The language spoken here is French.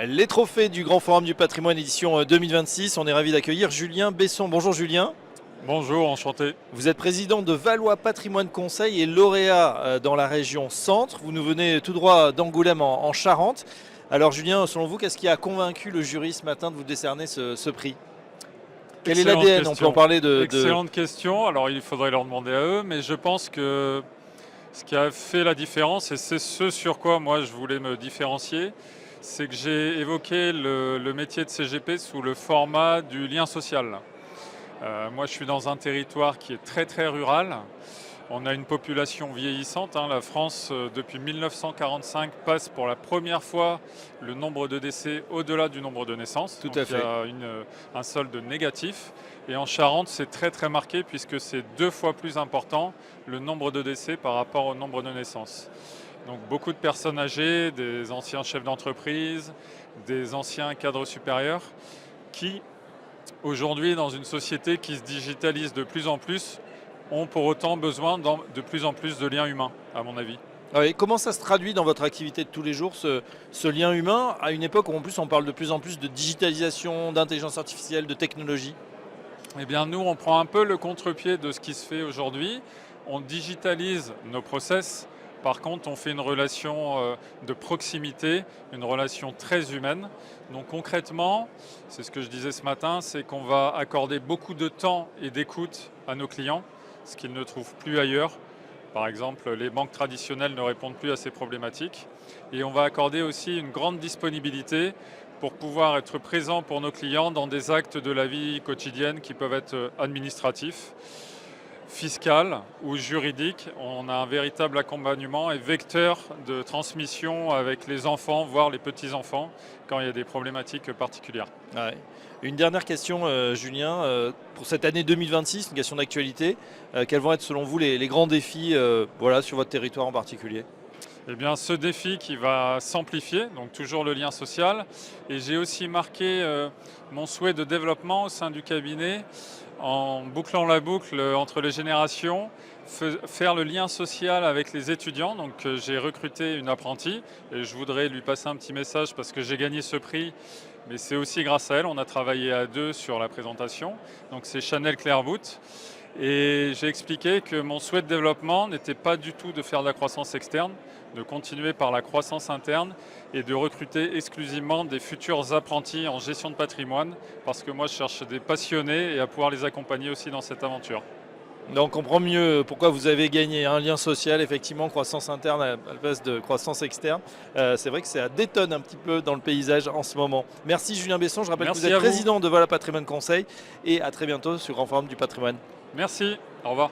Les trophées du Grand Forum du Patrimoine édition 2026. On est ravi d'accueillir Julien Besson. Bonjour Julien. Bonjour, enchanté. Vous êtes président de Valois Patrimoine Conseil et lauréat dans la région Centre. Vous nous venez tout droit d'Angoulême en Charente. Alors Julien, selon vous, qu'est-ce qui a convaincu le jury ce matin de vous décerner ce prix? Quel est l'ADN? On peut en parler de... Excellente question. Alors il faudrait leur demander à eux, mais je pense que ce qui a fait la différence, et c'est ce sur quoi moi je voulais me différencier, c'est que j'ai évoqué le métier de CGP sous le format du lien social. Moi je suis dans un territoire qui est très très rural. On a une population vieillissante. La France, depuis 1945, passe pour la première fois le nombre de décès au-delà du nombre de naissances. Tout à fait. Il y a un solde négatif. Et en Charente, c'est très très marqué puisque c'est 2 fois plus important le nombre de décès par rapport au nombre de naissances. Donc beaucoup de personnes âgées, des anciens chefs d'entreprise, des anciens cadres supérieurs qui, aujourd'hui, dans une société qui se digitalise de plus en plus, ont pour autant besoin de plus en plus de liens humains, à mon avis. Oui, comment ça se traduit dans votre activité de tous les jours, ce lien humain, à une époque où en plus on parle de plus en plus de digitalisation, d'intelligence artificielle, de technologie? Eh bien, nous, on prend un peu le contre-pied de ce qui se fait aujourd'hui. On digitalise nos process. Par contre, on fait une relation de proximité, une relation très humaine. Donc concrètement, c'est ce que je disais ce matin, c'est qu'on va accorder beaucoup de temps et d'écoute à nos clients, ce qu'ils ne trouvent plus ailleurs. Par exemple, les banques traditionnelles ne répondent plus à ces problématiques. Et on va accorder aussi une grande disponibilité pour pouvoir être présent pour nos clients dans des actes de la vie quotidienne qui peuvent être administratifs, fiscal ou juridique. On a un véritable accompagnement et vecteur de transmission avec les enfants, voire les petits-enfants, quand il y a des problématiques particulières. Ouais. Une dernière question, Julien. Pour cette année 2026, une question d'actualité, quels vont être selon vous les grands défis sur votre territoire en particulier? Eh bien, ce défi qui va s'amplifier, donc toujours le lien social. Et j'ai aussi marqué mon souhait de développement au sein du cabinet en bouclant la boucle entre les générations, faire le lien social avec les étudiants. Donc j'ai recruté une apprentie et je voudrais lui passer un petit message parce que j'ai gagné ce prix, mais c'est aussi grâce à elle. On a travaillé à 2 sur la présentation. Donc c'est Chanel Clairbout. Et j'ai expliqué que mon souhait de développement n'était pas du tout de faire de la croissance externe, de continuer par la croissance interne et de recruter exclusivement des futurs apprentis en gestion de patrimoine, parce que moi je cherche des passionnés et à pouvoir les accompagner aussi dans cette aventure. Donc on comprend mieux pourquoi vous avez gagné un lien social, effectivement, croissance interne à la place de croissance externe. C'est vrai que ça détonne un petit peu dans le paysage en ce moment. Merci Julien Besson, je rappelle que vous êtes président de Valois Patrimoine Conseil et à très bientôt sur Grand Forum du Patrimoine. Merci, au revoir.